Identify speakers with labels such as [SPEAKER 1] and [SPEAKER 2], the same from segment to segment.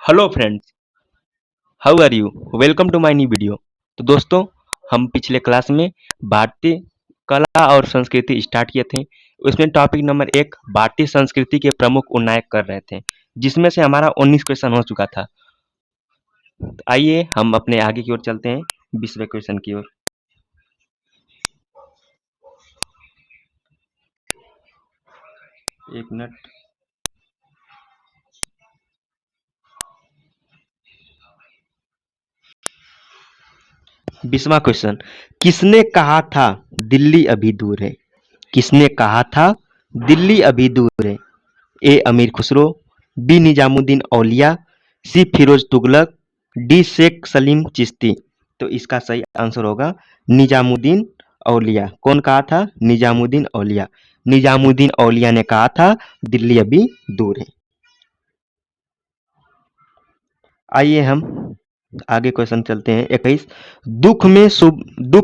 [SPEAKER 1] Hello friends, how are you? Welcome to my new video. तो दोस्तों, हम पिछले क्लास में भारतीय कला और संस्कृति स्टार्ट किए थे। उसमें टॉपिक नंबर 1 भारतीय संस्कृति के प्रमुख उन्नायक कर रहे थे, जिसमें से हमारा 19 क्वेश्चन हो चुका था। तो आइए हम अपने आगे की ओर चलते हैं, 20वें क्वेश्चन की ओर। एक मिनट। 20वां क्वेश्चन, किसने कहा था दिल्ली अभी दूर है? किसने कहा था दिल्ली अभी दूर है? ए अमीर खुसरो, बी निजामुद्दीन औलिया, सी फिरोज तुगलक, डी शेख सलीम चिश्ती। तो इसका सही आंसर होगा निजामुद्दीन औलिया। कौन कहा था? निजामुद्दीन औलिया। निजामुद्दीन औलिया ने कहा था दिल्ली अभी दूर है। आइए हम आगे क्वेश्चन चलते हैं। 21, दुख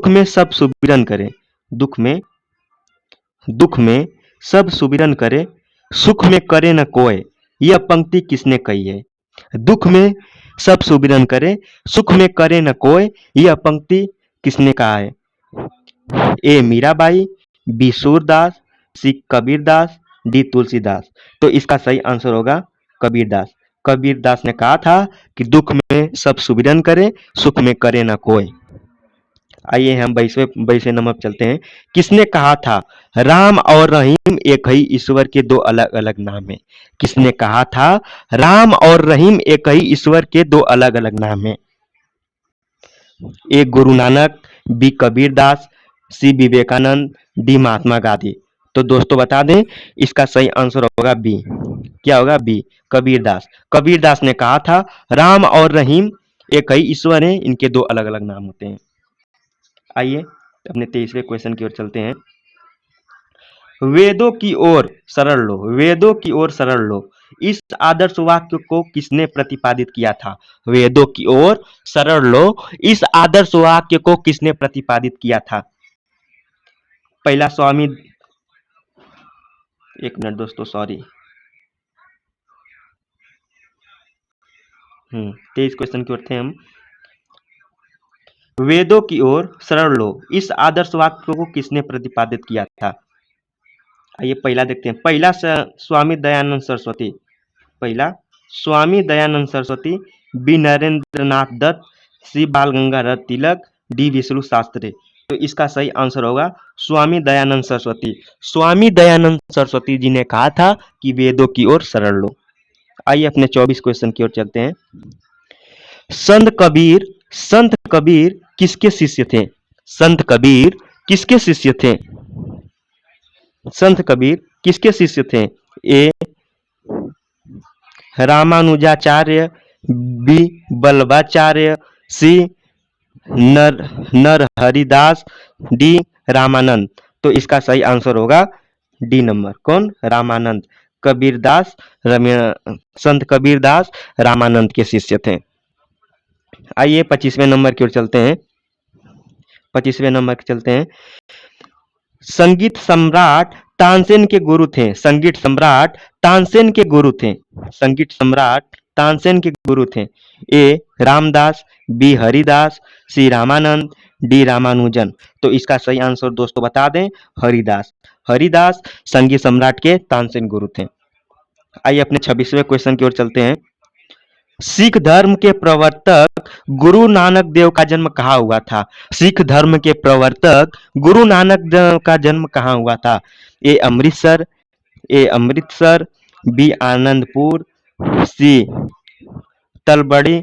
[SPEAKER 1] में सब सुमिरन करें। दुख में दुख में सब सुमिरन करे, सुख में करे न कोय। यह पंक्ति किसने कही है? दुख में सब सुमिरन करे, सुख में करे न कोय। यह पंक्ति किसने कहा है? ए मीराबाई, बी सूरदास, सी कबीरदास, डी तुलसीदास। तो इसका सही आंसर होगा कबीरदास। कबीरदास ने कहा था कि दुख में सब सुमिरन करे, सुख में करे न कोय। आइए हम 22वें नंबर पर चलते हैं। किसने कहा था राम और रहीम एक ही ईश्वर के दो अलग अलग नाम है? किसने कहा था राम और रहीम एक ही ईश्वर के दो अलग अलग नाम है? ए गुरु नानक, बी कबीरदास, सी विवेकानंद, डी महात्मा गांधी। तो दोस्तों बता दें, इसका सही आंसर होगा बी। क्या होगा? बी, कबीरदास। कबीरदास ने कहा था राम और रहीम एक ही ईश्वर है, इनके दो अलग अलग नाम होते हैं। आइए अपने 23वें क्वेश्चन की ओर चलते हैं। वेदों की ओर सरल लो, वेदों की ओर सरल लो, इस आदर्श वाक्य को किसने प्रतिपादित किया था? वेदों की ओर सरल लो, इस आदर्श वाक्य को किसने प्रतिपादित किया था? पहला स्वामी, एक मिनट दोस्तों, सॉरी। 23 क्वेश्चन की ओर थे हम। वेदों की ओर सरल लो, इस आदर्श वाक्य को किसने प्रतिपादित किया था? आइए पहला देखते हैं। पहला स्वामी दयानंद सरस्वती। पहला स्वामी दयानंद सरस्वती, बी नरेंद्रनाथ दत्त, सी बाल गंगाधर तिलक, डी विष्णु शास्त्री। तो इसका सही आंसर होगा स्वामी दयानंद सरस्वती। स्वामी दयानंद सरस्वती जी ने कहा था कि वेदों की ओर सरल लो। आइए अपने 24 क्वेश्चन की ओर चलते हैं। संत कबीर किसके शिष्य थे? संत कबीर किसके शिष्य थे? संत कबीर किसके शिष्य थे? ए रामानुजाचार्य, बी बल्लभाचार्य, सी नरहरिदास, डी रामानंद। तो इसका सही आंसर होगा डी नंबर। कौन? रामानंद। कबीरदास, संत कबीरदास रामानंद के शिष्य थे। आइए 25वें नंबर की ओर चलते हैं। 25वें नंबर की चलते हैं। संगीत सम्राट तानसेन के गुरु थे। संगीत सम्राट तानसेन के गुरु थे। संगीत सम्राट तानसेन के गुरु थे। ए रामदास, बी हरिदास, सी रामानंद, डी रामानुजन। तो इसका सही आंसर दोस्तों बता दें, हरिदास। हरिदास संगीत सम्राट के तानसेन गुरु थे। आइए अपने 26वें क्वेश्चन की ओर चलते हैं। सिख धर्म के प्रवर्तक गुरु नानक देव का जन्म कहाँ हुआ था? सिख धर्म के प्रवर्तक गुरु नानक देव का जन्म कहाँ हुआ था? ए अमृतसर, बी आनंदपुर, सी तलबड़ी,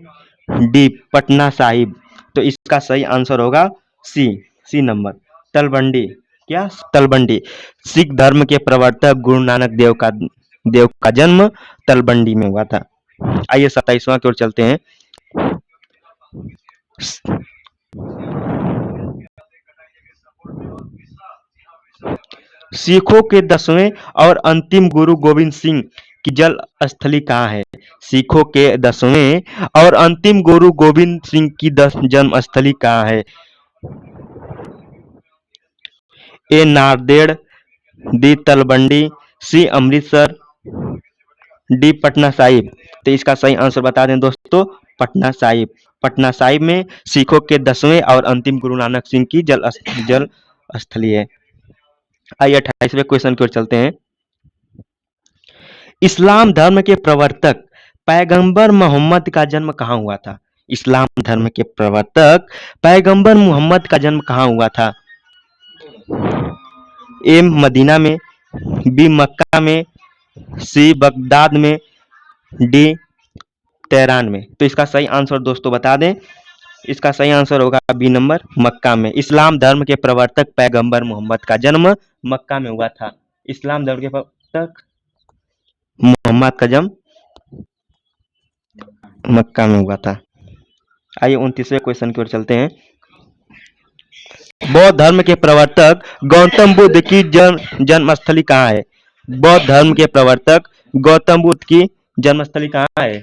[SPEAKER 1] डी पटना साहिब। तो इसका सही आंसर होगा सी नंबर, तलबंडी। क्या? तलबंडी। सिख धर्म के प्रवर्तक गुरु नानक देव का जन्म तलबंडी में हुआ था। आइए 27वां की ओर चलते हैं। सिखों के 10वें और अंतिम गुरु गोविंद सिंह की जल स्थली कहाँ है? सिखों के 10वें और अंतिम गुरु गोविंद सिंह की जन्म स्थली कहाँ है? ए नांदेड़, डी तलबंडी, सी अमृतसर, डी पटना साहिब। तो इसका सही आंसर बता दें दोस्तों, पटना साहिब। पटना साहिब में सिखों के 10वें और अंतिम गुरु नानक सिंह की जल स्थली है। आइए 28वें क्वेश्चन की ओर चलते हैं। इस्लाम धर्म के प्रवर्तक पैगंबर मोहम्मद का जन्म कहाँ हुआ था? इस्लाम धर्म के प्रवर्तक पैगंबर मोहम्मद का जन्म कहाँ हुआ था? ए मदीना में, बी मक्का में, सी बगदाद में, डी तेहरान में। तो इसका सही आंसर दोस्तों बता दें, इसका सही आंसर होगा बी नंबर, मक्का में। इस्लाम धर्म के प्रवर्तक पैगंबर मोहम्मद का जन्म मक्का में हुआ था। इस्लाम धर्म के प्रवर्तक मोहम्मद का जन्म मक्का में हुआ था। आइए 29वें क्वेश्चन की ओर चलते हैं। बौद्ध धर्म के प्रवर्तक गौतम बुद्ध की जन्मस्थली कहाँ है? बौद्ध धर्म के प्रवर्तक गौतम बुद्ध की जन्मस्थली कहाँ है?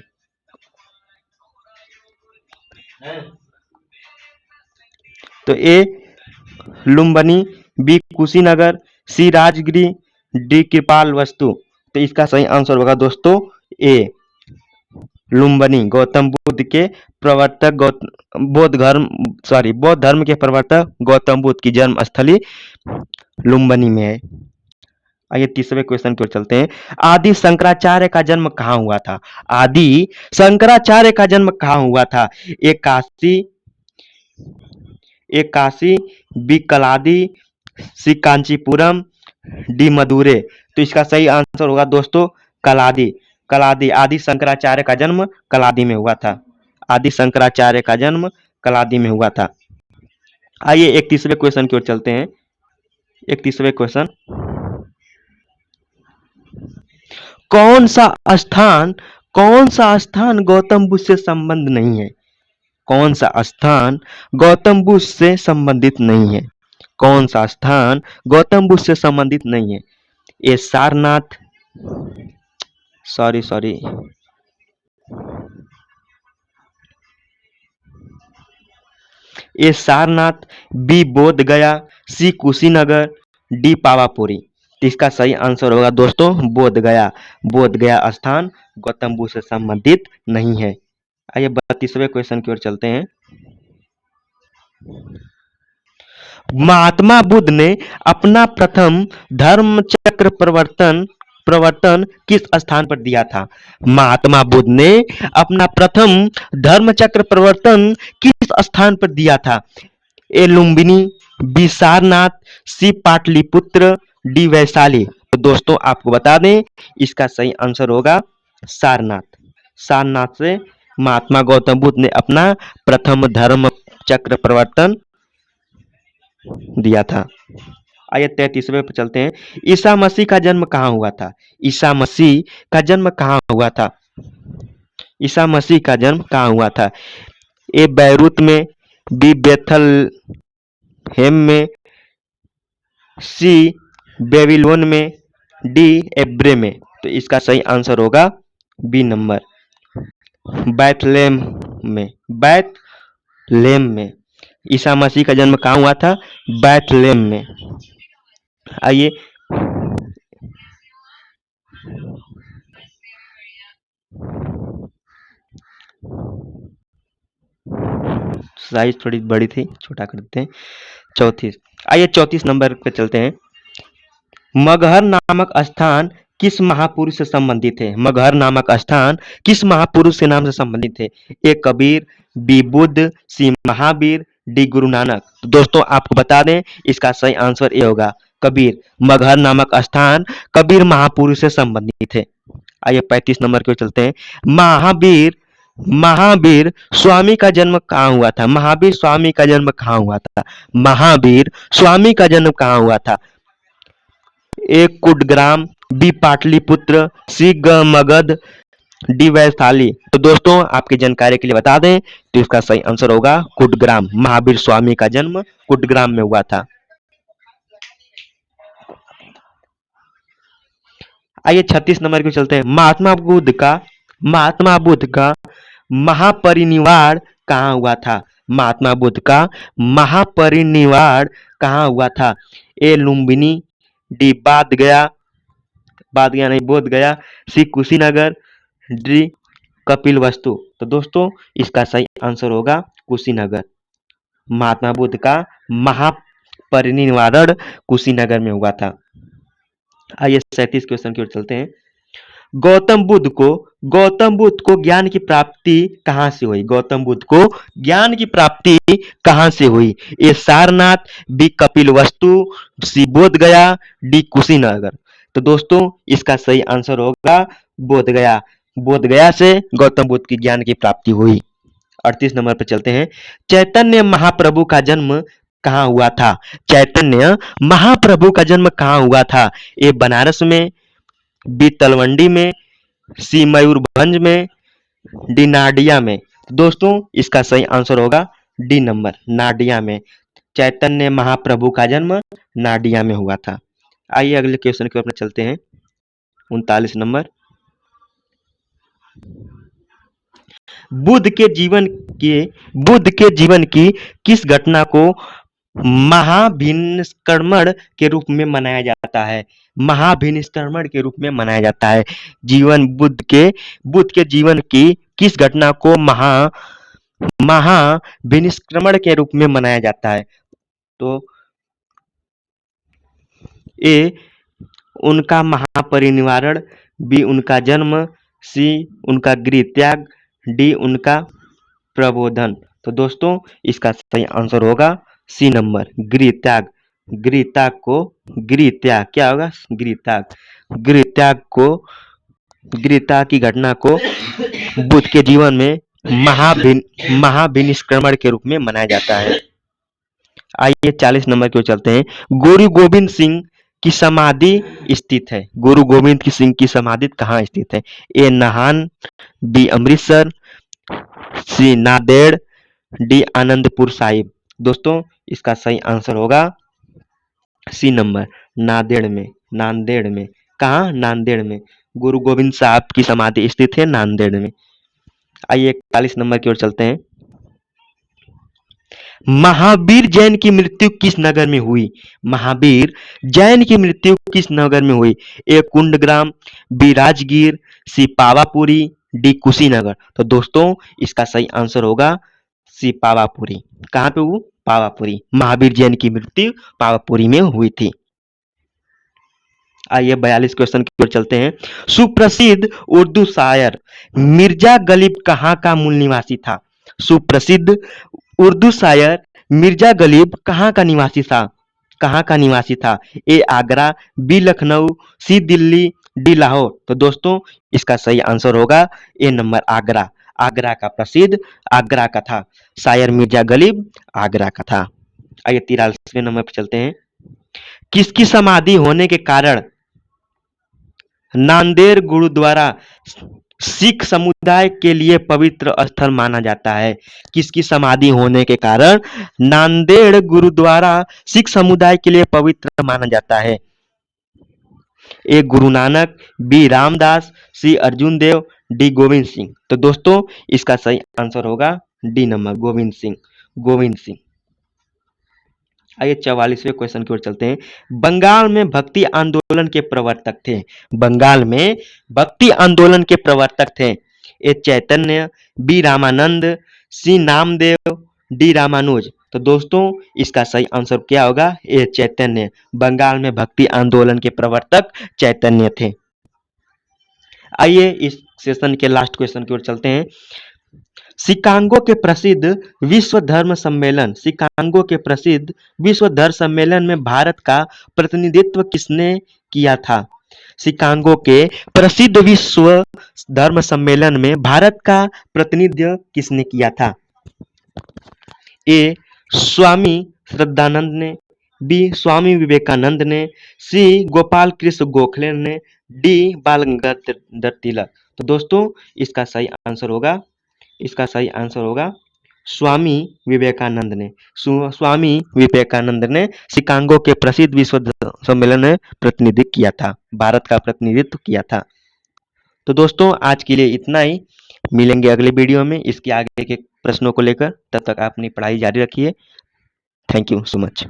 [SPEAKER 1] तो ए लुम्बिनी, बी कुशीनगर, सी राजगिरी, डी कृपाल वस्तु। तो इसका सही आंसर होगा दोस्तों ए लुम्बिनी। गौतम बुद्ध के प्रवर्तक बौद्ध धर्म के प्रवर्तक गौतम बुद्ध की जन्म स्थली लुम्बिनी में है। आइए 30वें क्वेश्चन की ओर चलते हैं। आदि शंकराचार्य का जन्म कहाँ हुआ था? आदि शंकराचार्य का जन्म कहाँ हुआ था? ए काशी, बी कलादी, सी कांचीपुरम, डी मदुरै। तो इसका सही आंसर होगा दोस्तों कलादी। कलादी। आदि शंकराचार्य का जन्म कलादी में हुआ था। आदि शंकराचार्य का जन्म कलादी में हुआ था। आइए 31वें क्वेश्चन की ओर चलते हैं। 31वें क्वेश्चन, कौन सा स्थान गौतम बुद्ध से संबंध नहीं है? कौन सा स्थान गौतम बुद्ध से संबंधित नहीं है? कौन सा स्थान गौतम बुद्ध से संबंधित नहीं है? ए सारनाथ, सॉरी ए सारनाथ, बी बोध गया, सी कुशीनगर, डी पावापुरी। इसका सही आंसर होगा दोस्तों बोध गया। बोध गया स्थान गौतम बुद्ध से संबंधित नहीं है। आइए 32वें क्वेश्चन की ओर चलते हैं। महात्मा बुद्ध ने अपना प्रथम धर्म चक्र प्रवर्तन किस स्थान पर दिया था? महात्मा बुद्ध ने अपना प्रथम धर्म चक्र प्रवर्तन किस स्थान पर दिया था? ए लुम्बिनी, बी सारनाथ, सी पाटलिपुत्र, डी वैशाली। तो दोस्तों आपको बता दें इसका सही आंसर होगा सारनाथ। सारनाथ से महात्मा गौतम बुद्ध ने अपना प्रथम धर्म चक्र प्रवर्तन दिया था। आइए 33वें पर चलते हैं। ईसा मसीह का जन्म कहाँ हुआ था? ईसा मसीह का जन्म कहाँ हुआ था? ईसा मसीह का जन्म कहाँ हुआ था? ए बैरूत में, बी बेथलहेम में, सी बेबीलोन में, डी एब्रे में। तो इसका सही आंसर होगा बी नंबर बैथलेम में। बैथलेम में ईसा मसीह का जन्म कहाँ हुआ था? बैथलेम में। आइए साइज थोड़ी बड़ी थी, छोटा कर देते हैं। 34 नंबर पे चलते हैं। मगहर नामक स्थान किस महापुरुष से संबंधित है? मगहर नामक स्थान किस महापुरुष के नाम से संबंधित है? ए कबीर, बी बुद्ध, सी महावीर, डी गुरु नानक। तो दोस्तों आपको बता दें इसका सही आंसर ए होगा कबीर। मगहर नामक स्थान कबीर महापुरुष से संबंधित है। आइए 35 नंबर की ओर चलते हैं। महावीर स्वामी का जन्म कहाँ हुआ था? महावीर स्वामी का जन्म कहाँ हुआ था? महावीर स्वामी का जन्म कहाँ हुआ था? ए कुटग्राम, बी पाटलिपुत्र, सी मगध, डी वैशाली। तो दोस्तों आपकी जानकारी के लिए बता दें तो इसका सही आंसर होगा कुटग्राम। महावीर स्वामी का जन्म कुटग्राम में हुआ था। आइए 36 नंबर की चलते हैं। महात्मा बुद्ध का महापरिनिर्वाण कहाँ हुआ था? महात्मा बुद्ध का महापरिनिर्वाण कहाँ हुआ था? ए लुम्बिनी, डी बोध गया, बात गया नहीं बोध गया, सी कुशीनगर, डी कपिल वस्तु। तो दोस्तों इसका सही आंसर होगा कुशीनगर। महात्मा बुद्ध का महापरिनिर्वाण कुशीनगर में हुआ था। आइए 37 क्वेश्चन की ओर चलते हैं। गौतम बुद्ध को ज्ञान की प्राप्ति कहाँ से हुई? गौतम बुद्ध को ज्ञान की प्राप्ति कहाँ से हुई? ए सारनाथ, बी कपिल वस्तु, सी बोध गया, डी कुशीनगर। तो दोस्तों इसका सही आंसर होगा बोध गया। बोध गया से गौतम बुद्ध की ज्ञान की प्राप्ति हुई। 38 नंबर पर चलते हैं। चैतन्य महाप्रभु का जन्म कहाँ हुआ था? चैतन्य महाप्रभु का जन्म कहाँ हुआ था? ए बनारस में, बी तलवंडी में, सी मयूरभंज में, डी नाडिया में। दोस्तों इसका सही आंसर होगा डी नंबर, नाडिया में। चैतन्य महाप्रभु का जन्म नाडिया में हुआ था। आइए अगले क्वेश्चन की ओर चलते हैं। 39 नंबर। बुद्ध के जीवन की किस घटना को महाभिनिष्क्रमण के रूप में मनाया जाता है? महाभिनिष्क्रमण के रूप में मनाया जाता है। बुद्ध के जीवन की किस घटना को महाभिनिष्क्रमण के रूप में मनाया जाता है? तो ए उनका महापरिनिर्वाण, बी उनका जन्म, सी उनका गृह त्याग, डी उनका प्रबोधन। तो दोस्तों इसका सही आंसर होगा सी नंबर, गृह त्याग। गृह त्याग क्या होगा? गृह त्याग की घटना को बुद्ध के जीवन में महाभिनिष्क्रमण के रूप में मनाया जाता है। आइए 40 नंबर की ओर चलते हैं। गुरु गोविंद सिंह की समाधि स्थित है। गुरु गोविंद सिंह की समाधि कहाँ स्थित है? ए नाहन, बी अमृतसर, सी नांदेड़, डी आनंदपुर साहिब। दोस्तों इसका सही आंसर होगा सी नंबर, नांदेड़ में। कहाँ? नांदेड़ में। गुरु गोविंद साहब की समाधि स्थित है नांदेड़ में। आइए 41 नंबर की ओर चलते हैं। महावीर जैन की मृत्यु किस नगर में हुई? महावीर जैन की मृत्यु किस नगर में हुई? ए कुंडग्राम, बी राजगीर, सी पावापुरी, डी कुशीनगर। तो दोस्तों इसका सही आंसर होगा सी पावापुरी। कहाँ पे हुई? पावापुरी। महावीर जैन की मृत्यु पावापुरी में हुई थी। आइए 42 क्वेश्चन की ओर चलते हैं। सुप्रसिद्ध उर्दू शायर मिर्जा गलिब कहाँ का मूल निवासी था? सुप्रसिद्ध उर्दू शायर मिर्जा गलिब कहाँ का निवासी था? ए आगरा, बी लखनऊ, सी दिल्ली, डी लाहौर। तो दोस्तों इसका सही आंसर होगा ए नंबर, आगरा। आगरा का था शायर मिर्जा गलिब, आगरा का था। आइए 43वें नंबर पर चलते हैं। किसकी समाधि होने के कारण नांदेड़ गुरुद्वारा सिख समुदाय के लिए पवित्र स्थल माना जाता है? किसकी समाधि होने के कारण नांदेड़ गुरुद्वारा सिख समुदाय के लिए पवित्र माना जाता है? ए गुरु नानक, बी रामदास, सी अर्जुन देव, डी गोविंद सिंह। तो दोस्तों इसका सही आंसर होगा डी नंबर, गोविंद सिंह। आइए 44वें क्वेश्चन की ओर चलते हैं। बंगाल में भक्ति आंदोलन के प्रवर्तक थे। ए चैतन्य, बी रामानंद, सी नामदेव, डी रामानुज। तो दोस्तों इसका सही आंसर क्या होगा? ए चैतन्य। बंगाल में भक्ति आंदोलन के प्रवर्तक चैतन्य थे। आइए इस सेशन के लास्ट क्वेश्चन की ओर चलते हैं। शिकागो के प्रसिद्ध विश्व धर्म सम्मेलन में भारत का प्रतिनिधित्व किसने किया था? शिकागो के प्रसिद्ध विश्व धर्म सम्मेलन में भारत का प्रतिनिधित्व किसने किया था? ए स्वामी श्रद्धानंद ने, बी स्वामी विवेकानंद ने, सी गोपाल कृष्ण गोखले ने, डी बाल गंगाधर तिलक। तो दोस्तों इसका सही आंसर होगा स्वामी विवेकानंद ने शिकागो के प्रसिद्ध विश्व सम्मेलन में प्रतिनिधित्व किया था, भारत का प्रतिनिधित्व किया था। तो दोस्तों आज के लिए इतना ही। मिलेंगे अगले वीडियो में इसके आगे के प्रश्नों को लेकर। तब तक आप अपनी पढ़ाई जारी रखिए। Thank you so much.